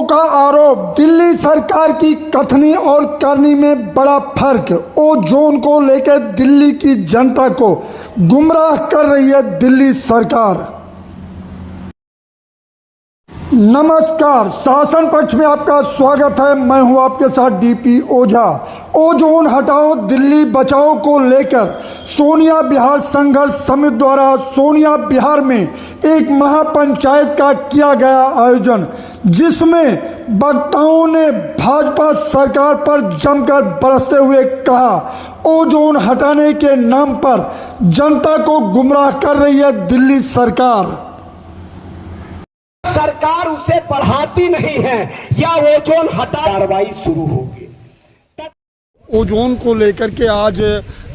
का आरोप, दिल्ली सरकार की कथनी और करनी में बड़ा फर्क। ओजोन को लेकर दिल्ली की जनता को गुमराह कर रही है दिल्ली सरकार। नमस्कार, शासन पक्ष में आपका स्वागत है। मैं हूं आपके साथ डीपी ओझा। ओजोन हटाओ दिल्ली बचाओ को लेकर सोनिया बिहार संघर्ष समिति द्वारा सोनिया बिहार में एक महापंचायत का किया गया आयोजन, जिसमें वक्ताओं ने भाजपा सरकार पर जमकर बरसते हुए कहा, ओजोन हटाने के नाम पर जनता को गुमराह कर रही है दिल्ली सरकार। सरकार उसे बढ़ाती नहीं है या ओजोन हटा कार्रवाई शुरू होगी। ओजोन को लेकर के आज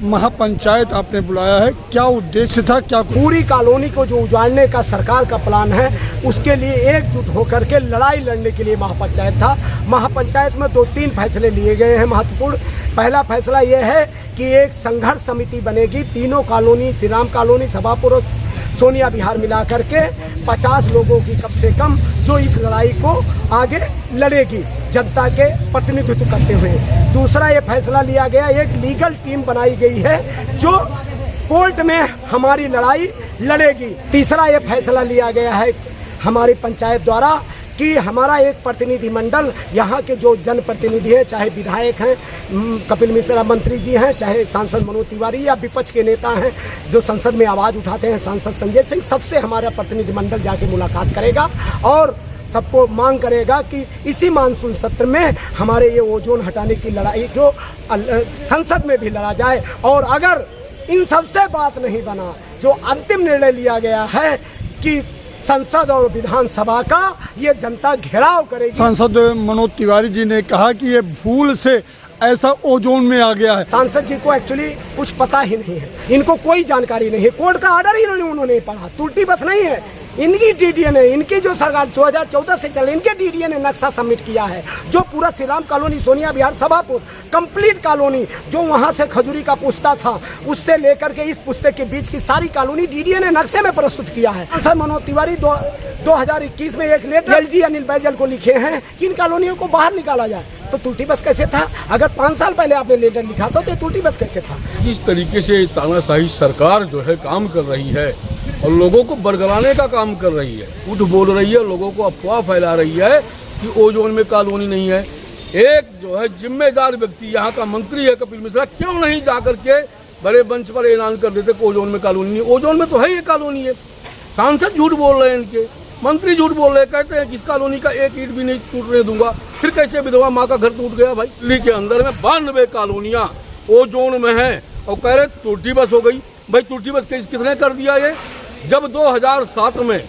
महापंचायत आपने बुलाया है, क्या उद्देश्य था? क्या पूरी कॉलोनी को जो उजाड़ने का सरकार का प्लान है, उसके लिए एकजुट होकर के लड़ाई लड़ने के लिए महापंचायत था। महापंचायत में 2-3 फैसले लिए गए हैं महत्वपूर्ण। पहला फैसला यह है कि एक संघर्ष समिति बनेगी, तीनों कॉलोनी, श्री राम कॉलोनी, सभापुर और सोनिया बिहार मिला करके 50 लोगों की कम से कम, जो इस लड़ाई को आगे लड़ेगी जनता के प्रतिनिधित्व करते हुए। दूसरा ये फैसला लिया गया, एक लीगल टीम बनाई गई है जो कोर्ट में हमारी लड़ाई लड़ेगी। तीसरा ये फैसला लिया गया है हमारी पंचायत द्वारा कि हमारा एक प्रतिनिधिमंडल, यहाँ के जो जनप्रतिनिधि हैं, चाहे विधायक हैं कपिल मिश्रा मंत्री जी हैं, चाहे सांसद मनोज तिवारी या विपक्ष के नेता हैं जो संसद में आवाज़ उठाते हैं, सांसद संजय सिंह, सबसे हमारा प्रतिनिधिमंडल जाके मुलाकात करेगा और सबको मांग करेगा कि इसी मानसून सत्र में हमारे ये ओजोन हटाने की लड़ाई जो संसद में भी लड़ा जाए। और अगर इन सबसे बात नहीं बना, जो अंतिम निर्णय लिया गया है कि संसद और विधानसभा का ये जनता घेराव करेगी। सांसद मनोज तिवारी जी ने कहा कि ये भूल से ऐसा ओजोन में आ गया है। सांसद जी को एक्चुअली कुछ पता ही नहीं है, इनको कोई जानकारी नहीं है, कोर्ट का ऑर्डर ही उन्होंने पढ़ा। त्रुटि बस नहीं है, इनकी डीडीए ने, इनकी जो सरकार 2014 से चले, इनके डीडीए ने नक्शा सबमिट किया है, जो पूरा Shri Ram colony, Sonia Bihar, Sabhapur, complete colony, जो वहां से खजूरी का पुस्ता था, उससे लेकर के इस पुस्ते के बीच की सारी कॉलोनी डीडीए ने नक्शे में प्रस्तुत किया है। सांसद मनोज तिवारी 2021 में एक लेटर एलजी अनिल बैजल को लिखे हैं कि इन कॉलोनियों को बाहर निकाला जाए। तो त्रुटि बस कैसे था? अगर 5 साल पहले आपने लेटर लिखा था तो त्रुटि बस कैसे था? जिस तरीके से तानाशाही सरकार जो है काम कर रही है और लोगों को बरगलाने का काम कर रही है, झूठ बोल रही है, लोगों को अफवाह फैला रही है कि ओजोन में कॉलोनी नहीं है। एक जो है जिम्मेदार व्यक्ति, यहाँ का मंत्री है कपिल मिश्रा, क्यों नहीं जाकर के बड़े मंच पर ऐलान कर देते कि ओजोन में कॉलोनी नहीं? ओजोन में तो है ये कॉलोनी है। सांसद झूठ बोल रहे हैं, इनके मंत्री झूठ बोल रहे हैं, कहते हैं कि इस कॉलोनी का एक ईंट भी नहीं टूटने दूंगा। फिर कैसे विधवा माँ का घर टूट गया? भाई, दिल्ली के अंदर में 92 कॉलोनियाँ ओजोन में हैं और कह रहे त्रुटि बस हो गई। भाई, त्रुटि बस किसने कर दिया ये? जब 2007 में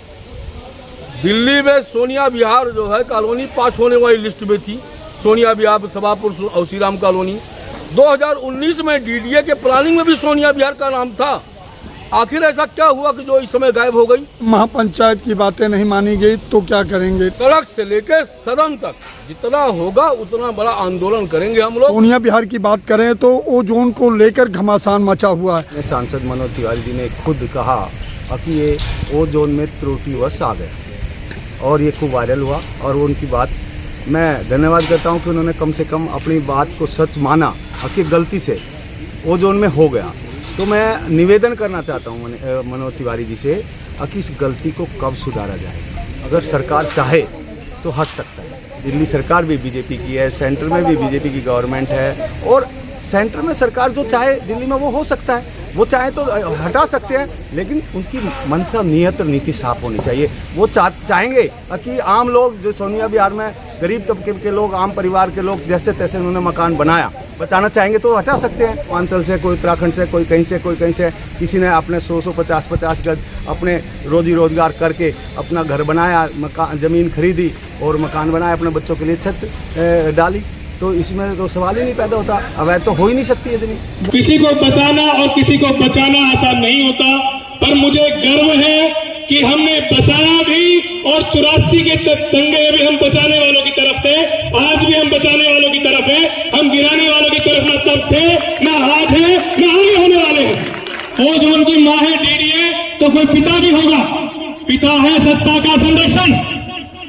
दिल्ली में सोनिया बिहार जो है कॉलोनी पास होने वाली लिस्ट में थी, सोनिया बिहार, सभापुर और श्री राम कॉलोनी, 2019 में डीडीए के प्लानिंग में भी सोनिया बिहार का नाम था। आखिर ऐसा क्या हुआ कि जो इस समय गायब हो गई? महापंचायत की बातें नहीं मानी गई तो क्या करेंगे? सड़क से लेकर सदन तक जितना होगा उतना बड़ा आंदोलन करेंगे हम लोग। सोनिया बिहार की बात करें तो ओजोन को लेकर घमासान मचा हुआ है। सांसद मनोज तिवारी जी ने खुद कहा कि ये ओजोन में त्रुटिवश आ गया और ये खूब वायरल हुआ। और उनकी बात मैं धन्यवाद करता हूँ कि उन्होंने कम से कम अपनी बात को सच माना कि गलती से ओजोन में हो गया। तो मैं निवेदन करना चाहता हूँ मनोज तिवारी जी से कि इस गलती को कब सुधारा जाए। अगर सरकार चाहे तो हट सकता है। दिल्ली सरकार भी बीजेपी की है, सेंटर में भी बीजेपी की गवर्नमेंट है और सेंटर में सरकार जो चाहे दिल्ली में वो हो सकता है। वो चाहे तो हटा सकते हैं, लेकिन उनकी मनसा, नियत और नीति साफ होनी चाहिए। वो चाहेंगे कि आम लोग जो सोनिया बिहार में गरीब तबके के लोग, आम परिवार के लोग जैसे तैसे उन्होंने मकान बनाया, बचाना चाहेंगे तो हटा सकते हैं। पूर्वांचल से, कोई उत्तराखंड से, कोई कहीं से, कोई कहीं से, किसी ने अपने 100 50 गज अपने रोजी रोजगार करके अपना घर बनाया, मकान ज़मीन खरीदी और मकान बनाया, अपने बच्चों के लिए छत डाली। तो इसमें तो सवाल ही नहीं पैदा होता। अवैध तो हो ही नहीं सकती है जमीन। किसी को बसाना और किसी को बचाना आसान नहीं होता, पर मुझे गर्व है कि हमने बसाया भी और 84 के दंगे में भी हम बचाने वालों की तरफ थे। आज भी हम बचाने वालों की तरफ है, हम गिराने वालों की तरफ ना तब थे, ना आज है, ना आगे होने वाले हैं। ओजोन की माँ है डीडीए, तो कोई पिता भी होगा। पिता है सत्ता का संरक्षण,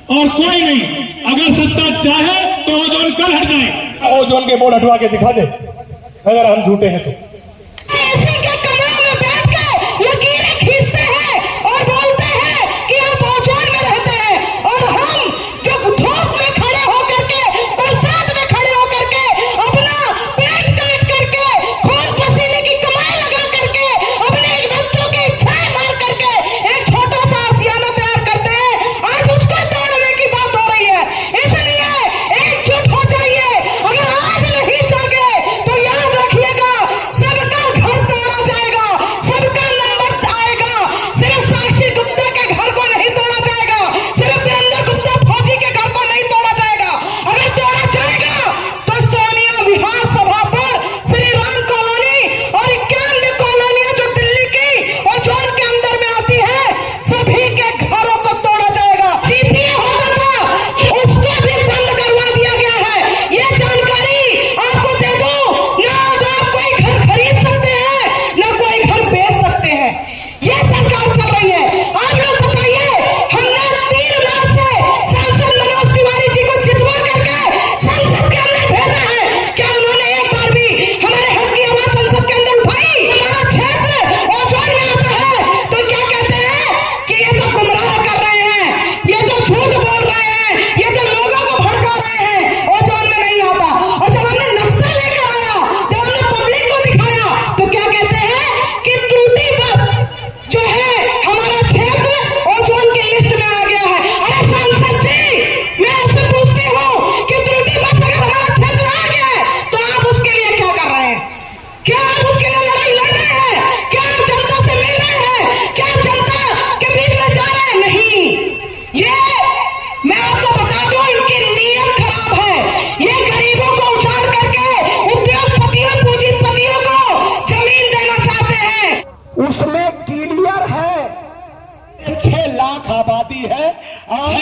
और कोई नहीं। अगर सत्ता चाहे तो ओजोन कल हट जाए। ओजोन के बोर्ड हटवा के दिखा दे अगर हम झूठे हैं तो। ऐसे के कमरों में बैठ के लकीरें खींचते हैं और बोलते हैं कि आप ओजोन में रहते हैं, और हम जो धूप में खड़े होकर के, बरसात में खड़े होकर के, अपना पेट काट करके, खून पसीने की कमाई लगा करके, अपने बच्चों की इच्छाएं मार करके एक छोटा सा आशियाना तैयार करते हैं, आज उसको तोड़ने की बात हो रही है। इसलिए एकजुट हो जाइए। अगर आज नहीं जागे तो याद रखिएगा, सबका घर तोड़ा जाएगा, सबका नंबर आएगा। सिर्फ साक्षी गुप्ता के घर को नहीं तोड़ा जाएगा, सिर्फ वीरेंद्र गुप्ता फौजी के घर को नहीं तोड़ा जाएगा। अगर तोड़ा जाएगा तो सोनिया विहार सभा पर श्री राम कॉलोनी और 91 कॉलोनियां जो दिल्ली की ओजोन के अंदर में आती है, सभी के घरों को तोड़ा जाएगा। जीपीए होता था, उसको भी बंद करवा दिया गया है। ये जानकारी आपको दे दो ना, अब आप कोई घर खरीद सकते हैं ना कोई घर बेच सकते हैं। ये सरकार चल रही है। आप लोग बताइए, हमने 3 बार से सांसद मनोज तिवारी जी को जितवा करके संसद के अंदर भेजा है। क्या उन्होंने एक बार भी हमारे हक की आवाज संसद के अंदर उठाई? हमारा क्षेत्र ओजोन में आता है तो क्या कहते हैं कि ये तो गुमराह कर रहे हैं, ये तो झूठ बोल रहे हैं, ये तो लोगों को भड़का रहे हैं, ओजोन में नहीं आता। और जब हमने नक्शा लेकर आया, जब हमने पब्लिक को दिखाया, तो क्या कहते हैं कि त्रुटि बस जो है हमारा क्षेत्र ओजोन की लिस्ट में आ गया है। अरे सांसद जी, मैं आपसे पूछती हूँ कि त्रुटि बस अगर हमारा क्षेत्र आ गया है तो आप उसके लिए क्या कर रहे हैं? क्या आप उसके लिए लड़ाई लड़ रहे हैं? क्या आप जनता से मिल रहे हैं? क्या आप जनता के बीच में जा रहे हैं? नहीं। ये मैं आपको बता दूं, इनकी नीयत खराब है। ये गरीबों को उछाल करके उद्योगपतियों, पूंजीपतियों को जमीन देना चाहते हैं। उसमें क्लियर है 6 लाख आबादी है। और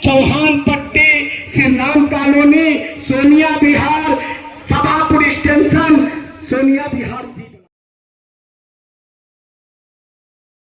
चौहान पट्टी, श्री राम कॉलोनी, सोनिया विहार,